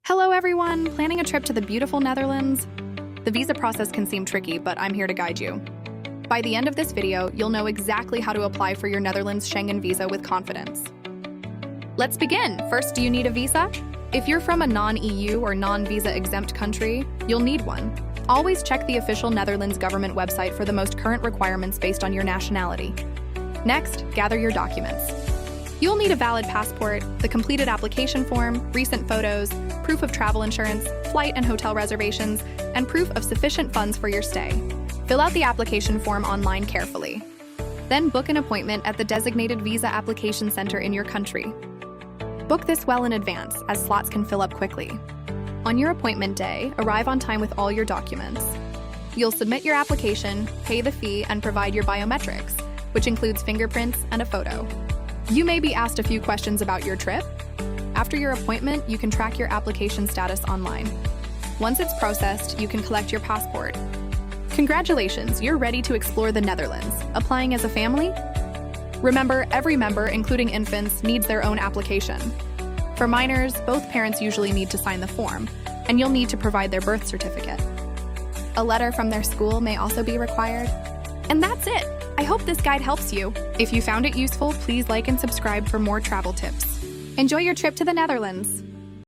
Hello everyone! Planning a trip to the beautiful Netherlands? The visa process can seem tricky, but I'm here to guide you. By the end of this video, you'll know exactly how to apply for your Netherlands Schengen visa with confidence. Let's begin! First, do you need a visa? If you're from a non-EU or non-visa exempt country, you'll need one. Always check the official Netherlands government website for the most current requirements based on your nationality. Next, gather your documents. You'll need a valid passport, the completed application form, recent photos, proof of travel insurance, flight and hotel reservations, and proof of sufficient funds for your stay. Fill out the application form online carefully. Then book an appointment at the designated visa application center in your country. Book this well in advance, as slots can fill up quickly. On your appointment day, arrive on time with all your documents. You'll submit your application, pay the fee, and provide your biometrics, which includes fingerprints and a photo. You may be asked a few questions about your trip. After your appointment, you can track your application status online. Once it's processed, you can collect your passport. Congratulations, you're ready to explore the Netherlands. Applying as a family? Remember, every member, including infants, needs their own application. For minors, both parents usually need to sign the form, and you'll need to provide their birth certificate. A letter from their school may also be required. And that's it! I hope this guide helps you. If you found it useful, please like and subscribe for more travel tips. Enjoy your trip to the Netherlands!